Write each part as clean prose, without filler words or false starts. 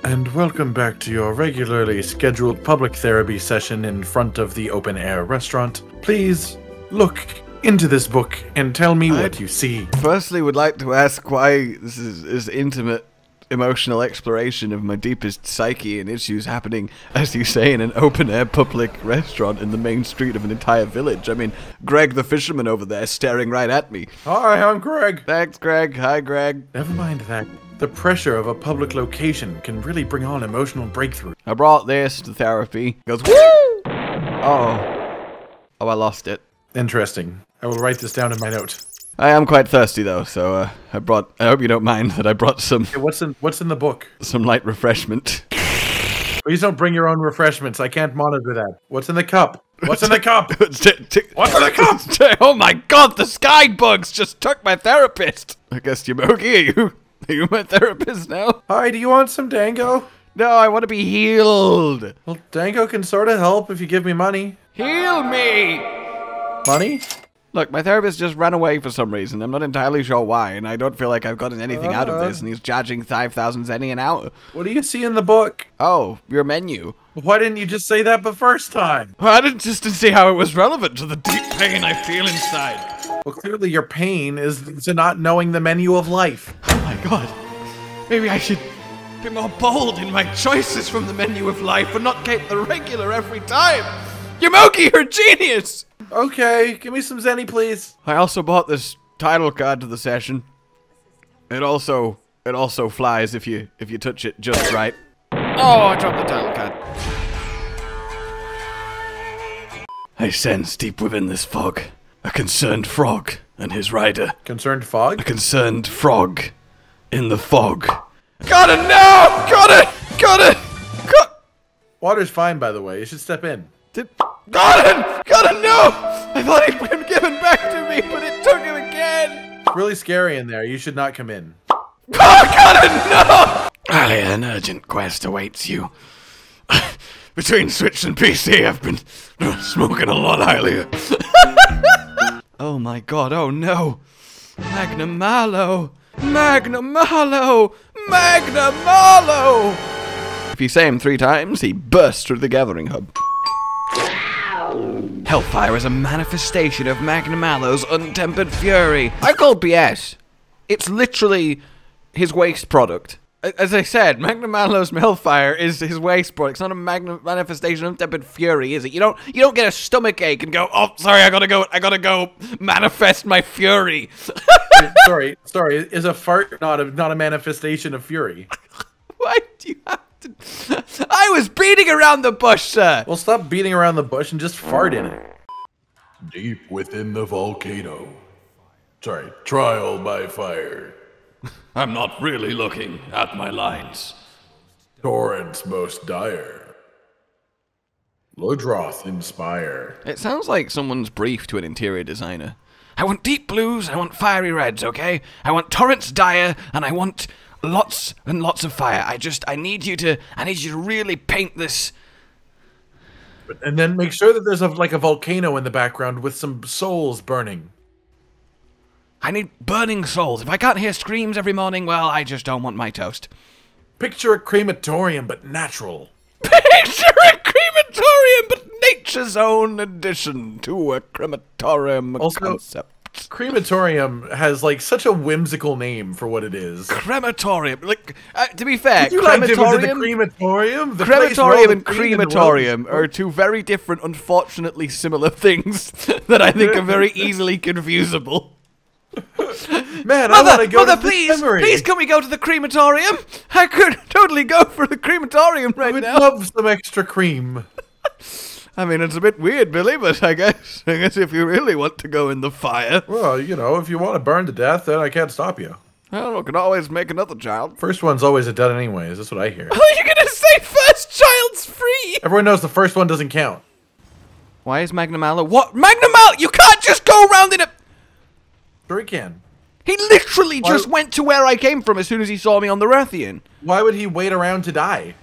and welcome back to your regularly scheduled public therapy session in front of the open-air restaurant. Please look into this book and tell me what you see. Firstly, would like to ask why this is intimate, emotional exploration of my deepest psyche and issues happening, as you say, in an open-air public restaurant in the main street of an entire village. I mean, Greg the fisherman over there staring right at me. Hi, I'm Greg. Thanks, Greg. Hi, Greg. Never mind that. The pressure of a public location can really bring on emotional breakthrough. I brought this to therapy. It goes, woo! Oh, I lost it. Interesting. I will write this down in my note. I am quite thirsty though, so I hope you don't mind that I brought some. Hey, what's in the book? Some light refreshment. Please don't bring your own refreshments. I can't monitor that. What's in the cup? What's in the cup? What's in the cup? Oh my god, the sky bugs just took my therapist. I guess Yamogi, are you my therapist now? Hi, do you want some Dango? No, I want to be healed. Well, Dango can sort of help if you give me money. Heal me! Money? Look, my therapist just ran away for some reason. I'm not entirely sure why, and I don't feel like I've gotten anything out of this, and he's charging 5,000 zenny an hour. What do you see in the book? Oh, your menu. Why didn't you just say that the first time? Well, I didn't just to see how it was relevant to the deep pain I feel inside. Well, clearly your pain is to not knowing the menu of life. Oh my god. Maybe I should be more bold in my choices from the menu of life and not get the regular every time. Yamogi, you're a genius! Okay, give me some zenny, please. I also bought this title card to the session. It also flies if you touch it just right. Oh, I dropped the title card. I sense deep within this fog a concerned frog and his rider. Concerned fog? A concerned frog in the fog. Got it! No! Got it! Got it! Water's fine, by the way. You should step in. Got it! Got it! No! I thought he'd been given back to me, but it took him again. It's really scary in there. You should not come in. Oh, got it! No! Ali, an urgent quest awaits you. Between Switch and PC, I've been smoking a lot earlier. Oh my god, oh no. Magnamalo! Magnamalo! Magnamalo! If you say him 3 times, he bursts through the gathering hub. Hellfire is a manifestation of Magnamalo's untempered fury. I call BS. It's literally his waste product. As I said, Magnamalo's Hellfire is his waste product. It's not a manifestation of untempered fury, is it? You don't get a stomach ache and go, oh, sorry, I gotta go manifest my fury. sorry. Is a fart not a manifestation of fury? Why do you have to? I was beating around the bush, sir. Well, stop beating around the bush and just fart in it. Deep within the volcano. Sorry, trial by fire. I'm not really looking at my lines. Torrents most dire. Lodroth inspire. It sounds like someone's brief to an interior designer. I want deep blues, I want fiery reds, okay? I want torrents dire, and I want lots and lots of fire. I need you to really paint this. And then make sure that there's like a volcano in the background with some souls burning. I need burning souls. If I can't hear screams every morning, well, I just don't want my toast. Picture a crematorium, but natural. Picture a crematorium, but nature's own addition to a crematorium concept. Crematorium has like such a whimsical name for what it is. Crematorium, like to be fair, you crematorium, crematorium, crematorium and crematorium are 2 very different, unfortunately similar things that I think are very easily confusable. Man, I want to go to please, can we go to the crematorium? I could totally go for the crematorium right now. I would love some extra cream. I mean, it's a bit weird, Billy, but I guess if you really want to go in the fire. Well, you know, if you want to burn to death, then I can't stop you. Well, we can always make another child. First one's always a dead anyways, that's what I hear. Oh, you're gonna say first child's free? Everyone knows the first one doesn't count. Why is Magnamalo? What? Magnamalo! You can't just go around in a... Sure he can. He literally just went to where I came from as soon as he saw me on the Rathian. Why would he wait around to die?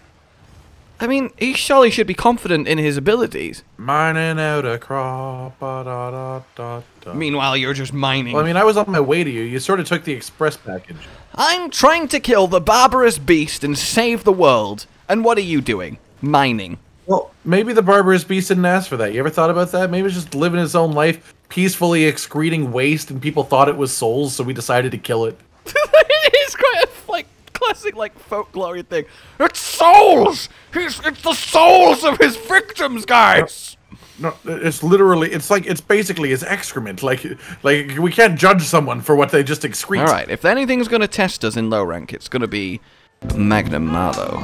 I mean, he surely should be confident in his abilities. Mining out a crop. Da. Meanwhile, you're just mining. Well, I mean, I was on my way to you. You sort of took the express package. I'm trying to kill the barbarous beast and save the world. And what are you doing? Mining. Well, maybe the barbarous beast didn't ask for that. You ever thought about that? Maybe it's just living his own life, peacefully excreting waste, and people thought it was souls, so we decided to kill it. It's quite a, like, classic, like, folklore thing. It's souls! It's the souls of his victims, guys! No, it's literally, it's basically his excrement. Like we can't judge someone for what they just excrete. Alright, if anything's gonna test us in low rank, it's gonna be Magnamalo.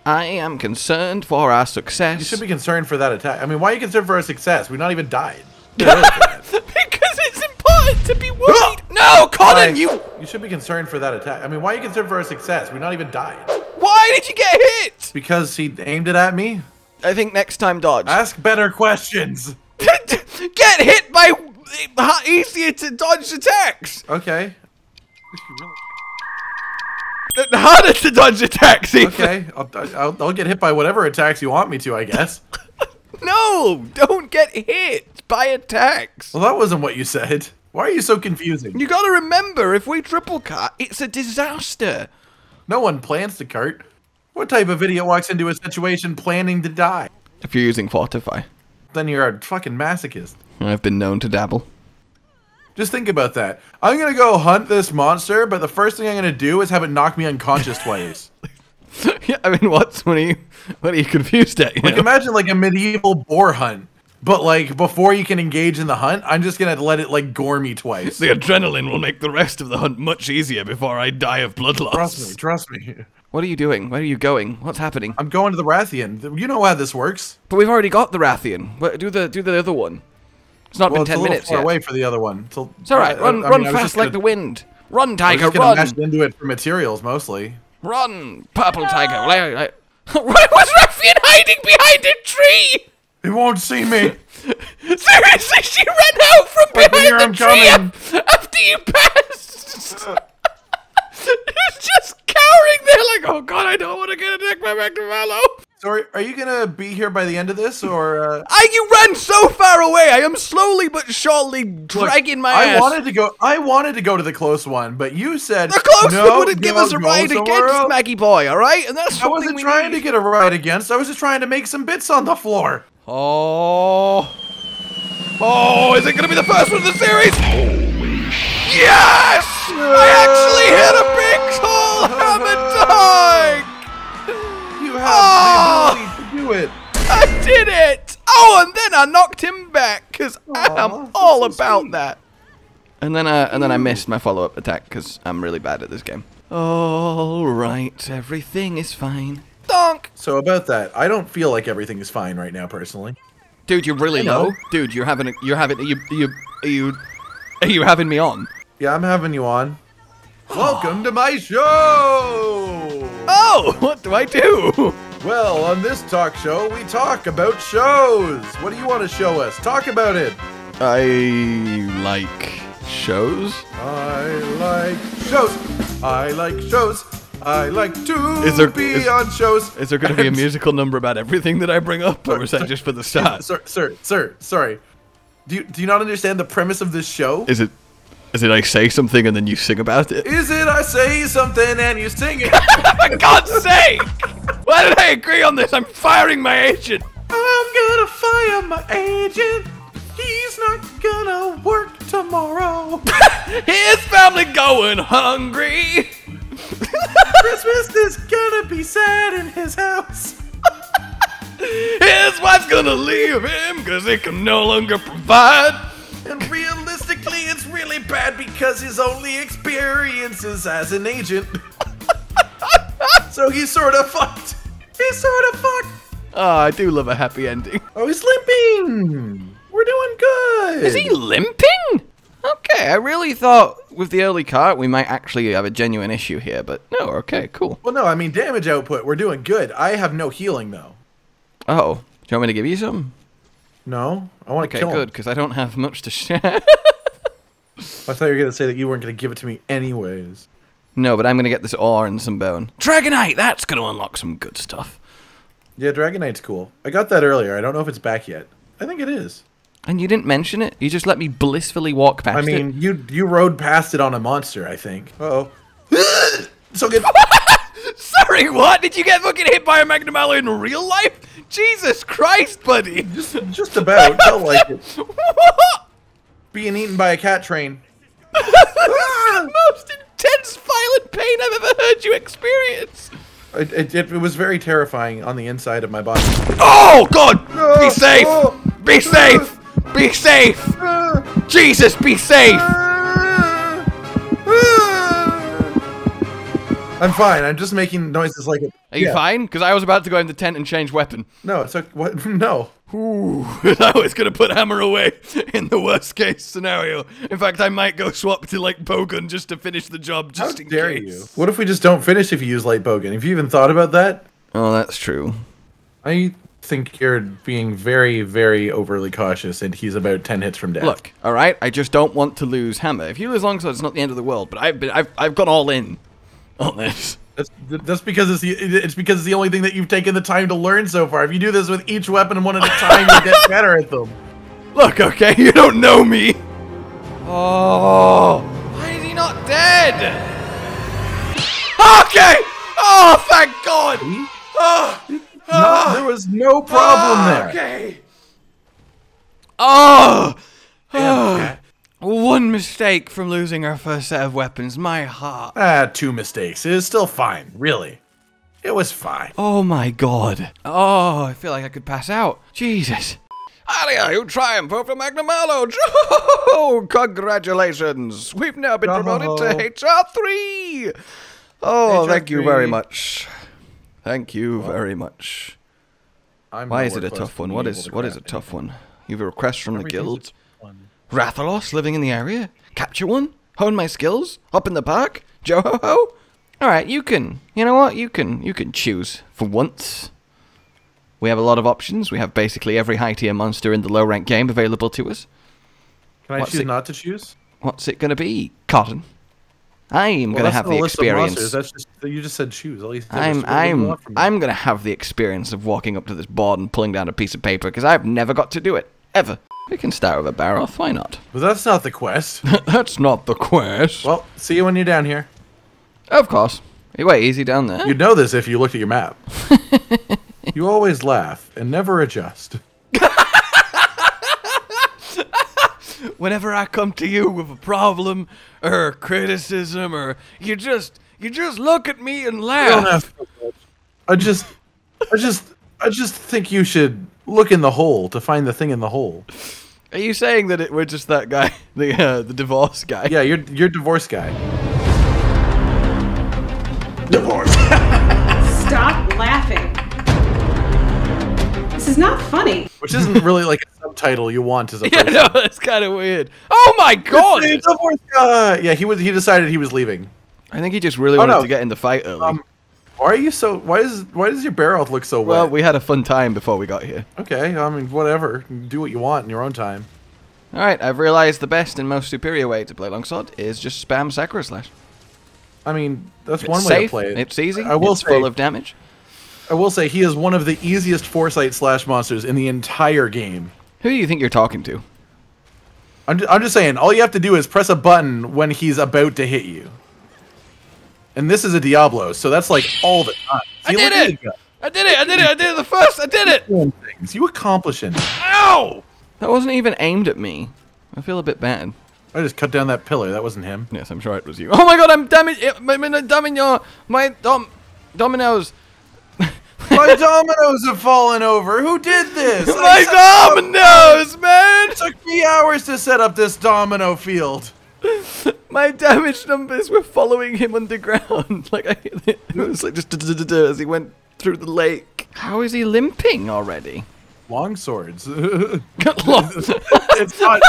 I am concerned for our success. You should be concerned for that attack. I mean, why are you concerned for our success? We've not even died. Because it's important to be worried. No, Conan, you should be concerned for that attack. I mean, why are you concerned for our success? We've not even died. Why did you get hit? Because he aimed it at me. I think next time dodge. Ask better questions. Get hit by easier to dodge attacks. Okay. Harder to dodge attacks. Okay, I'll get hit by whatever attacks you want me to, I guess. No, don't get hit by attacks. Well, that wasn't what you said. Why are you so confusing? You gotta remember, if we triple cart, it's a disaster. No one plans to cart. What type of idiot walks into a situation planning to die? If you're using Fortify. Then you're a fucking masochist. I've been known to dabble. Just think about that. I'm gonna go hunt this monster, but the first thing I'm gonna do is have it knock me unconscious twice. Yeah, I mean, what are you confused at? Like, imagine like a medieval boar hunt, but like before you can engage in the hunt, I'm just gonna let it like gore me twice. The adrenaline will make the rest of the hunt much easier before I die of blood loss. Trust me. What are you doing? Where are you going? What's happening? I'm going to the Rathian. You know how this works. But we've already got the Rathian. Do the other one. It's not been 10 minutes yet. Far away for the other one. It's alright. Run fast like the wind. Run, Tiger, run! run! Mash into it for materials, mostly. Run, Purple Tiger. Why was Rathian hiding behind a tree? It won't see me. Seriously, she ran out from behind the tree after you passed. He's just cowering there like, oh god, I don't want to get attacked by Magnamalo. So are you gonna be here by the end of this, or? You ran so far away. I am slowly but surely dragging my ass. I wanted to go to the close one, but you said the close one wouldn't give us a ride against Maggie Boy. All right, and that's I wasn't trying to get a ride against. I was just trying to make some bits on the floor. Oh, is it gonna be the first one of the series? Yes! I actually hit a big tall hammer dog! You have the ability to do it. I did it! Oh, and then I knocked him back, because I'm all about that. And then I missed my follow-up attack, because I'm really bad at this game. Alright, everything is fine. Donk! So about that, I don't feel like everything is fine right now, personally. Dude, you're really low. Dude, are you having me on? Yeah, I'm having you on. Welcome to my show! Oh, what do I do? Well, on this talk show, we talk about shows. What do you want to show us? Talk about it. I like shows. I like shows. I like shows. I like to be on shows. Is there going to be a musical number about everything that I bring up, or is that just for the start? Sir, sorry. Do you not understand the premise of this show? Is it I say something and then you sing about it? Is it I say something and you sing it? For God's sake! Why did I agree on this? I'm firing my agent. I'm gonna fire my agent. He's not gonna work tomorrow. His family going hungry. Christmas is gonna be sad in his house. His wife's gonna leave him because he can no longer provide. And realistically, it's really bad because his only experience is as an agent. So he's sort of fucked. Oh, I do love a happy ending. Oh, he's limping. We're doing good. Is he limping? Okay, I really thought with the early cart we might actually have a genuine issue here, but no, okay, cool. Well, no, I mean damage output, we're doing good. I have no healing, though. Oh, do you want me to give you some? No, I want to kill him. Okay, good, because I don't have much to share. I thought you were going to say that you weren't going to give it to me anyways. No, but I'm going to get this ore and some bone. Dragonite, that's going to unlock some good stuff. Yeah, Dragonite's cool. I got that earlier. I don't know if it's back yet. I think it is. And you didn't mention it? You just let me blissfully walk past it? I mean, you rode past it on a monster, I think. Uh-oh. So good. Sorry, what? Did you get fucking hit by a Magnamalo in real life? Jesus Christ, buddy. Just about. Felt like it. Being eaten by a cat train. The most intense violent pain I've ever heard you experience. It was very terrifying on the inside of my body. Oh, God! Be safe! Be safe! Be safe! Jesus, be safe! I'm fine. I'm just making noises like it. Are you fine? Because I was about to go in the tent and change weapon. No, it's like, what? No. Ooh, I was going to put hammer away in the worst case scenario. In fact, I might go swap to like bowgun just to finish the job just in case. How dare you? What if we just don't finish if you use light bowgun? Have you even thought about that? Oh, that's true. I think you're being very, very overly cautious, and he's about 10 hits from death. Look, all right, I just don't want to lose hammer. If you lose longsword, it's not the end of the world. But I've gone all in on this. That's because it's because it's the only thing that you've taken the time to learn so far. If you do this with each weapon one at a time, you get better at them. Look, okay, you don't know me. Oh, why is he not dead? Okay. Oh, thank God. No, there was no problem there. Okay. Oh. One mistake from losing our first set of weapons. My heart. 2 mistakes. It is still fine, really. It was fine. Oh my God. Oh, I feel like I could pass out. Jesus. Alia, you triumph over Magnamalo. Oh, congratulations. We've now been promoted to HR3. Oh, thank you very much. Thank you very much. Why is it a tough one? What is a tough one? You have a request from the guild? Rathalos living in the area? Capture one? Hone my skills? Up in the park? Joho-ho? Alright, you know what? You can choose for once. We have a lot of options. We have basically every high tier monster in the low rank game available to us. Can I choose not to choose? What's it gonna be? Cotton. I'm gonna have the experience. That's just, you just said choose. At least I'm gonna have the experience of walking up to this board and pulling down a piece of paper because I've never got to do it. Ever. We can start with a Barioth, why not? But that's not the quest. That's not the quest. Well, see you when you're down here. Of course. Wait, easy down there? You'd know this if you looked at your map. You always laugh and never adjust. Whenever I come to you with a problem or criticism or you just look at me and laugh. You don't have to. I just think you should look in the hole to find the thing in the hole. Are you saying that we're just that guy, the divorce guy? Yeah, you're divorce guy. Divorce. Stop laughing. This is not funny. Which isn't really like a subtitle you want as a Yeah, person. no, that's kind of weird. Oh my God! Divorce guy. Yeah, he decided he was leaving. I think he just really wanted to get in the fight early. Why are you so? Why does your Barioth look so wet? Well, we had a fun time before we got here. Okay, I mean, whatever. Do what you want in your own time. All right, I've realized the best and most superior way to play longsword is just spam Sacro Slash. I mean, that's It's one way safe, to play it. It's easy. It's full of damage. I will say he is one of the easiest foresight slash monsters in the entire game. Who do you think you're talking to? I'm just saying, all you have to do is press a button when he's about to hit you. And this is a Diablos, so that's like all the time. I did it! I did it the first! I did it! Things. You accomplishing. Ow! That wasn't even aimed at me. I feel a bit bad. I just cut down that pillar. That wasn't him. Yes, I'm sure it was you. Oh my God, I'm my dominoes. My dominoes have fallen over. Who did this? My dominoes, man! It took me hours to set up this domino field. My damage numbers were following him underground. Like it was like just as he went through the lake. How is he limping already? Long swords. It's not.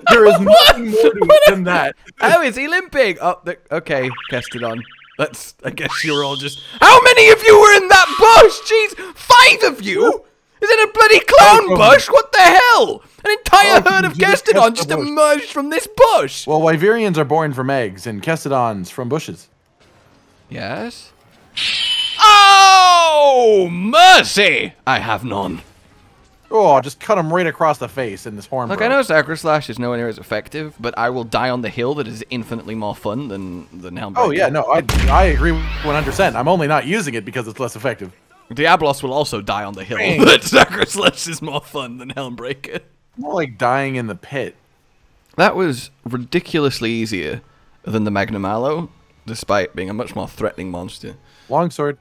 There is nothing more to it than that. How is he limping? Oh, okay, Kestodon. I guess you're all just. How many of you were in that bush? Jeez, 5 of you? Is it a bloody clown bush? What the hell? An entire herd of Kestodon just emerged from this bush. Well, Wyverians are born from eggs, and Kestodons from bushes. Yes. Oh, man! cannot say I have none. Oh, just cut him right across the face in this horn. Look, I know Sacre Slash is nowhere near as effective, but I will die on the hill that is infinitely more fun than Helmbreaker. Oh yeah, no, I agree 100%. I'm only not using it because it's less effective. Diablos will also die on the hill, but Sacre Slash is more fun than Helmbreaker. More like dying in the pit. That was ridiculously easier than the Magnamalo, despite being a much more threatening monster. Longsword.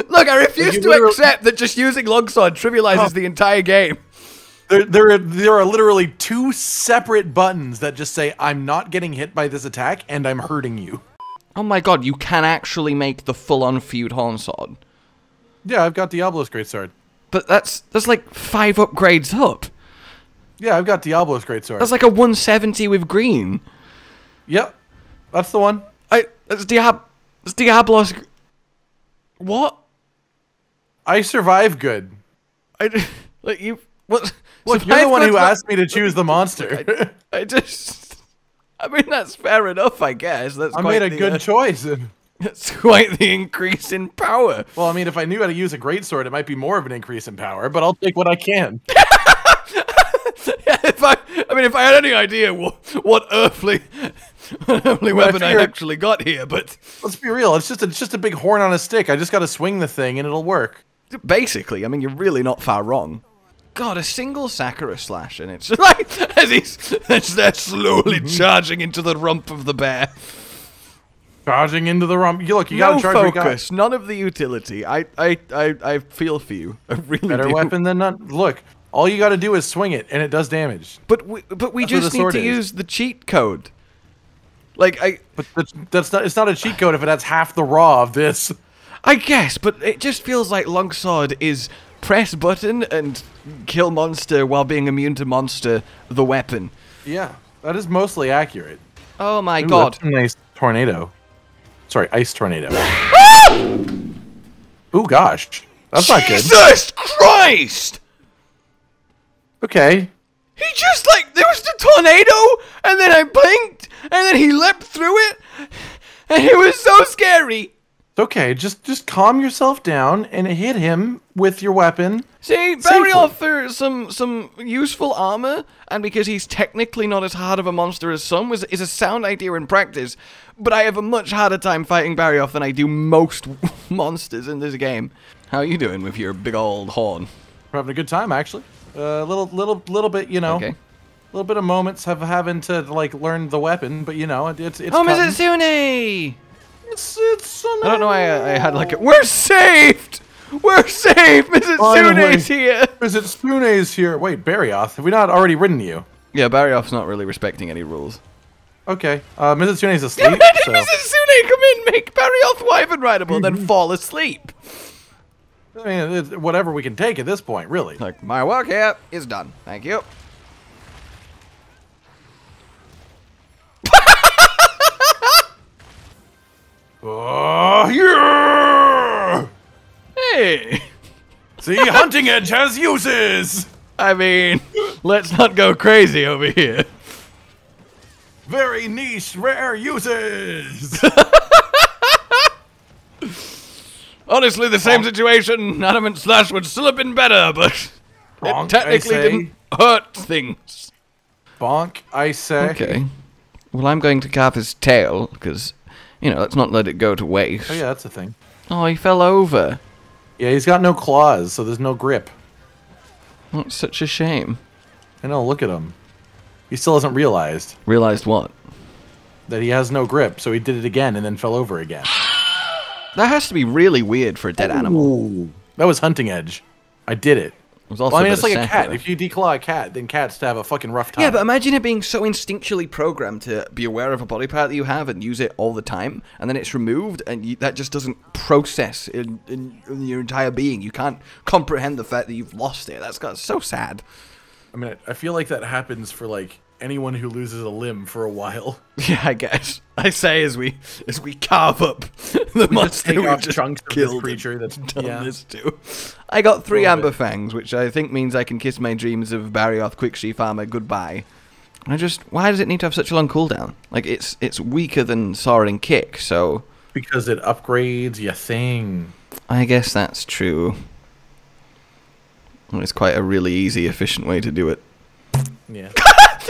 Look, I refuse to accept that just using longsword trivializes the entire game. There are literally 2 separate buttons that just say, I'm not getting hit by this attack, and I'm hurting you. Oh my god, you can actually make the full-on feud horn sword. Yeah, I've got Diablos Greatsword. But that's like 5 upgrades up. Yeah, I've got Diablos Greatsword. That's like a 170 with green. Yep, that's the one. It's Diablos. What? I survive good. Like you. What? Look, you're the one who asked me to choose the monster. I mean, that's fair enough, I guess. I made a good choice. That's quite the increase in power. Well, I mean, if I knew how to use a greatsword, it might be more of an increase in power, but I'll take what I can. If I had any idea what earthly weapon I actually got here, but let's be real, it's just a big horn on a stick. I just got to swing the thing and it'll work. Basically, I mean, you're really not far wrong. God, a single Sakura slash and it's like as they're slowly charging into the rump of the bear. Charging into the rump. Look, you gotta charge your focus, none of the utility. I feel for you. I really better do. Weapon than none. Look, all you got to do is swing it, and it does damage. But we just need to use the cheat code. Like But that's not. It's not a cheat code if it has half the raw of this. I guess, but it just feels like longsword is press button and kill monster while being immune to monster. The weapon. Yeah, that is mostly accurate. Oh my god! That's a nice tornado. Sorry, ice tornado. Ooh, gosh, that's not good. Jesus Christ! Okay. He just like, there was the tornado, and then I blinked, and then he leapt through it, and it was so scary. It's okay, just calm yourself down and hit him with your weapon. See, Barioth for some useful armor, and because he's technically not as hard of a monster as some, is a sound idea in practice, but I have a much harder time fighting Barioth than I do most monsters in this game. How are you doing with your big old horn? We're having a good time, actually. Little bit, you know. Okay. A little bit of moments having to like learn the weapon, but you know, it's. Oh, Mizitsune! It's. I don't know why I had like a. We're saved! We're saved! Mizitsune's here! Mizitsune's here. Wait, Barioth, have we not already ridden you? Yeah, Barioth's not really respecting any rules. Okay. Mizitsune's asleep. When did so. Mizitsune come in, make Barioth wyvern rideable, then fall asleep? I mean, it's whatever we can take at this point, really. Like, my work here is done. Thank you. Oh, yeah! Hey! See, Hunting Edge has uses! I mean, let's not go crazy over here. Very niche, rare uses! Honestly, the same situation, Adamant Slash would still have been better, but Bonk, it technically didn't hurt things. Bonk, I say. Okay. Well, I'm going to carve his tail, because, you know, let's not let it go to waste. Oh yeah, that's the thing. Oh, he fell over. Yeah, he's got no claws, so there's no grip. Oh, it's such a shame. I know, look at him. He still hasn't realized. Realized what? That he has no grip, so he did it again and then fell over again. That has to be really weird for a dead animal. That was Hunting Edge. I did it. It was also Well, I mean, a it's bit like of a cat. Sakura. If you declaw a cat, then cats have a fucking rough time. Yeah, but imagine it being so instinctually programmed to be aware of a body part that you have and use it all the time, and then it's removed, and that just doesn't process in your entire being. You can't comprehend the fact that you've lost it. That's so sad. I mean, I feel like that happens for, like, anyone who loses a limb for a while. Yeah, I guess. I say as we carve up the monster take we off just chunks of this killed creature that's done this to. I got 3 Little amber bit. fangs, which I think means I can kiss my dreams of Barioth Quicksheaf armor goodbye. Why does it need to have such a long cooldown? Like, it's weaker than Soaring Kick, so... because it upgrades your thing. I guess that's true. It's quite a really easy, efficient way to do it. Yeah. That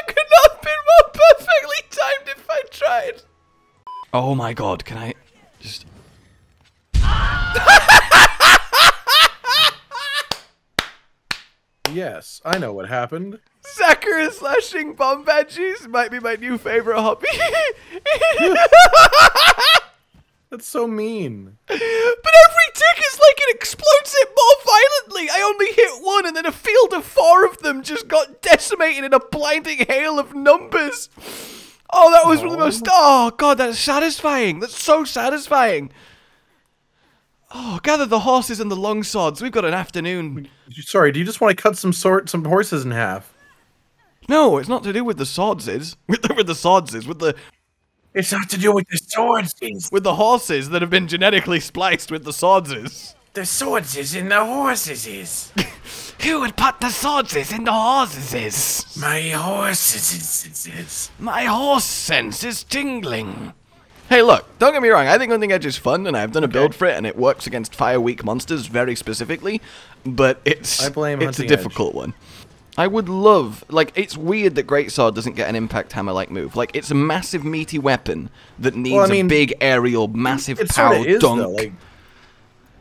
could not have been more perfectly timed if I tried. Oh my god, can I just... Yes, I know what happened. Sakura slashing bomb badges might be my new favorite hobby. That's so mean. But every tick is like it explodes it more violently. I only hit one and then a field of 4 of them just got decimated in a blinding hail of numbers. Oh, that was one of the most... Oh, God, that's satisfying. That's so satisfying. Oh, gather the horses and the long swords. We've got an afternoon. Sorry, do you just want to cut some horses in half? No, it's not to do with the swords. With the swords. With the... It's not to do with the swords. With the horses that have been genetically spliced with the swords. The swords is in the horses is. Who would put the swords in the horses? My horses is. My horse sense is tingling. Hey, look, don't get me wrong. I think Hunting Edge is fun, and I've done a build for it, and it works against fire-weak monsters very specifically. But it's a difficult one. I would love, like, it's weird that Greatsword doesn't get an impact hammer-like move. Like, it's a massive, meaty weapon that needs a big aerial, massive power dunk. Though, like,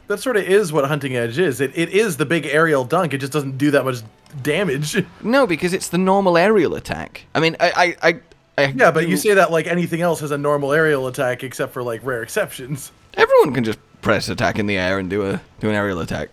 that sort of is what Hunting Edge is. It is the big aerial dunk. It just doesn't do that much damage. No, because it's the normal aerial attack. I mean, yeah, but you say that like anything else has a normal aerial attack, except for like rare exceptions. Everyone can just press attack in the air and do an aerial attack.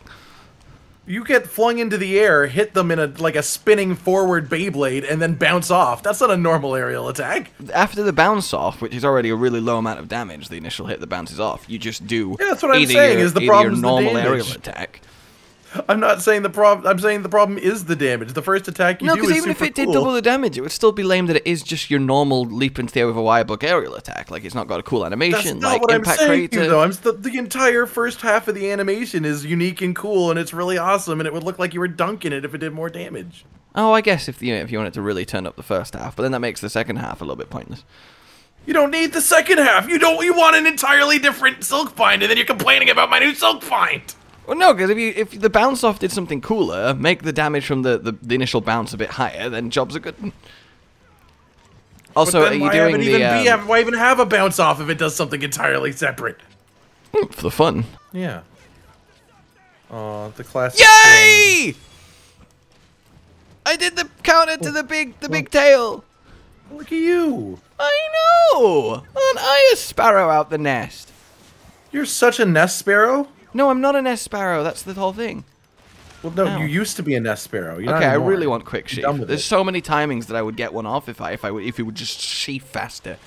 You get flung into the air, hit them in a spinning forward Beyblade, and then bounce off. That's not a normal aerial attack. After the bounce off, which is already a really low amount of damage, the initial hit that bounces off, you just do. Yeah, that's what I'm saying. Is the problem your normal aerial attack. I'm not saying the problem. I'm saying the problem is the damage. The first attack you do is super cool. No, because even if it did double the damage, it would still be lame that it is just your normal leap into the air with a wirebook aerial attack. Like, it's not got a cool animation. That's not like what impact I'm saying, crater. though. The entire first half of the animation is unique and cool, and it's really awesome, and it would look like you were dunking it if it did more damage. Oh, I guess if you wanted to really turn up the first half, but then that makes the second half a little bit pointless. You don't need the second half. You want an entirely different Silk Bind, and then you're complaining about my new Silk Bind. Well, no, because if the bounce off did something cooler, make the damage from the initial bounce a bit higher, then jobs are good. Also, are you doing why even have a bounce off if it does something entirely separate? For the fun. Yeah. Oh, the classic. Yay! I did the counter to the big tail. Look at you. I know. Aren't I a sparrow out the nest? You're such a nest sparrow. No, I'm not a nest sparrow. That's the whole thing. Well, no, you used to be a nest sparrow. You're okay, not I anymore. really want quick sheath. There's so many timings that I would get one off if it would just sheath faster.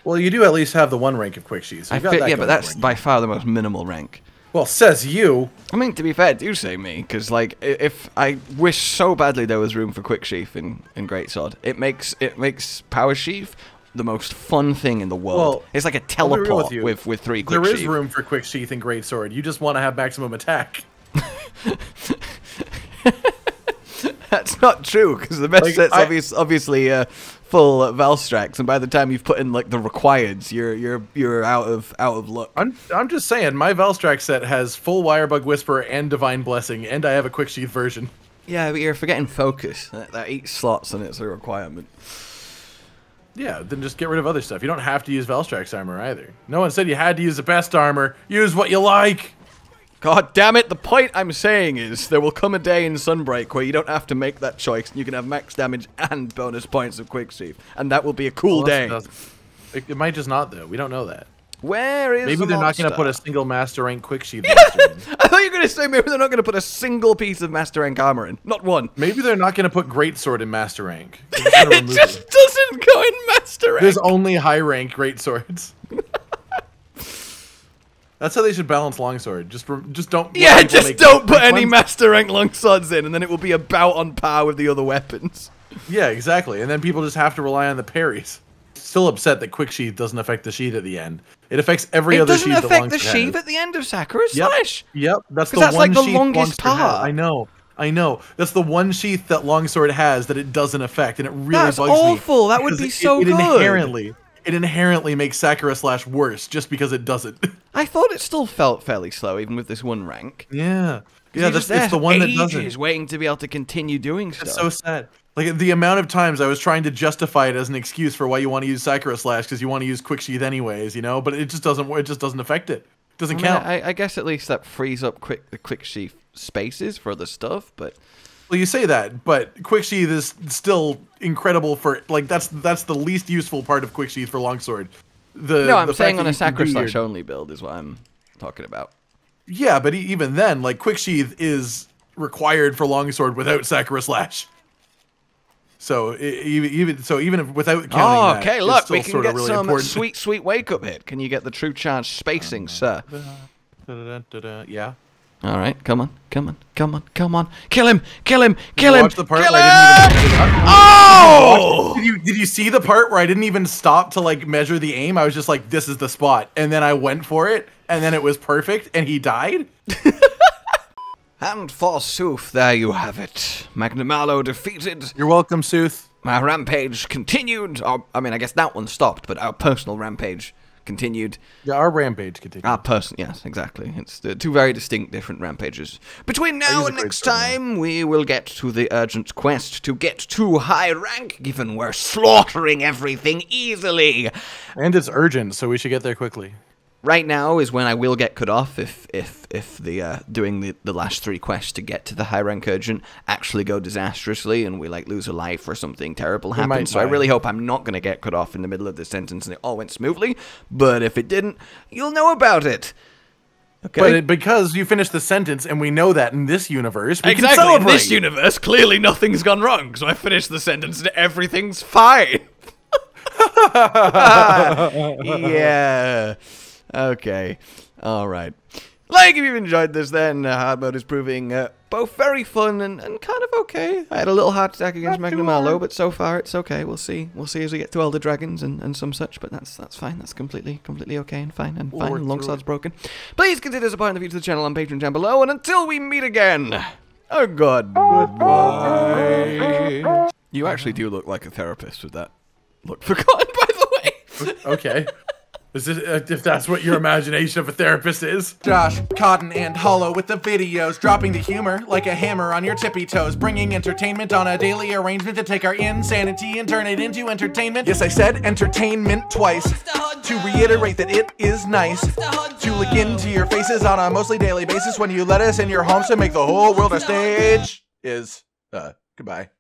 Well, you do at least have the one rank of quick sheath. So yeah, but that's by far the most minimal rank. Well, says you. I mean, to be fair, do say me, because like, if I wish so badly there was room for quick sheath in Greatsword, it makes power sheath the most fun thing in the world. Well, it's like a teleport with 3 quick sheath. There is room for quick sheath in Greatsword. You just want to have maximum attack. That's not true, because the best set's obviously full Valstrax, and by the time you've put in like the requireds, you're out of luck. I'm just saying, my Valstrax set has full Wirebug Whisper and Divine Blessing, and I have a quick sheath version. Yeah, but you're forgetting focus. That eats slots, and it's a requirement. Yeah, then just get rid of other stuff. You don't have to use Valstrax armor either. No one said you had to use the best armor. Use what you like. God damn it, the point I'm saying is there will come a day in Sunbreak where you don't have to make that choice. You can have max damage and bonus points of quick sheath, and that will be a cool day. It might just not, though. We don't know that. Where is Maybe they're not going to put a single Master Rank quick sheath monster in. I thought you were going to say maybe they're not going to put a single piece of Master Rank armor in. Not one. Maybe they're not going to put Greatsword in Master Rank. It just doesn't go in Master Rank. There's only high rank Greatswords. That's how they should balance longsword. Just don't. Yeah, just don't put any Master Rank longswords in, and then it will be about on par with the other weapons. Yeah, exactly. And then people just have to rely on the parries. Still upset that quick sheath doesn't affect the sheath at the end. It affects every other sheath. It doesn't affect the sheath at the end of Sakura Slash. Yep, that's the like the sheath longest part. I know. I know. That's the one sheath that longsword has that it doesn't affect, and it really That's bugs me. awful. That would be so good. It inherently makes Sakura Slash worse just because it doesn't. I thought it still felt fairly slow, even with this one rank. Yeah. Yeah, it's the one that doesn't. He's waiting to be able to continue doing stuff. It's so sad. Like, the amount of times I was trying to justify it as an excuse for why you want to use Sakura Slash because you want to use Quick Sheath anyways, you know? But it just doesn't affect it. It doesn't count. I guess at least that frees up the Quick Sheath spaces for the stuff, but... Well, you say that, but Quick Sheath is still incredible for, like, that's the least useful part of Quick Sheath for Longsword. No, I'm saying on a Sakura Slash only build is what I'm talking about. Yeah, but even then, like, Quick Sheath is required for Longsword without Sakura Slash. So even if without counting that, okay, look, it's still we can sort get of really some important. sweet wake-up hit. Can you get the true charge spacing, sir? Yeah. All right, come on. Kill him! Watch the part Kill where I didn't even Oh! Did you see the part where I didn't even stop to like measure the aim? I was just like, this is the spot, and then I went for it, and then it was perfect, and he died. And forsooth, there you have it. Magnamalo defeated. You're welcome, Sooth. Our rampage continued. I mean, I guess that one stopped, but our personal rampage continued. Yeah, our rampage continued. Yes, exactly. It's two very distinct, different rampages. Between now and next time, we will get to the urgent quest to get to high rank, given we're slaughtering everything easily. And it's urgent, so we should get there quickly. Right now is when I will get cut off if the doing the last 3 quests to get to the high rank urgent actually go disastrously and we like lose a life or something terrible happens. So I really hope I'm not going to get cut off in the middle of this sentence and it all went smoothly. But if it didn't, you'll know about it. Okay. But because you finished the sentence and we know that in this universe, we exactly can celebrate. In this universe, clearly nothing's gone wrong. So I finished the sentence and everything's fine. Yeah. Okay. Alright. Like, if you've enjoyed this, then hard mode is proving both very fun and kind of okay. I had a little heart attack against Magnamalo, but so far it's okay. We'll see. We'll see as we get to Elder Dragons and some such, but that's fine. That's completely okay and fine. And Longsword's broken. Please consider supporting the future of the channel on Patreon down below, and until we meet again, goodbye. You actually do look like a therapist with that look forgotten, by the way. Okay. If that's what your imagination of a therapist is. Josh, Cotton, and Hollow with the videos, dropping the humor like a hammer on your tippy toes, bringing entertainment on a daily arrangement to take our insanity and turn it into entertainment. Yes, I said entertainment twice, to reiterate that it is nice to look into your faces on a mostly daily basis when you let us in your homes to make the whole world a stage. Goodbye.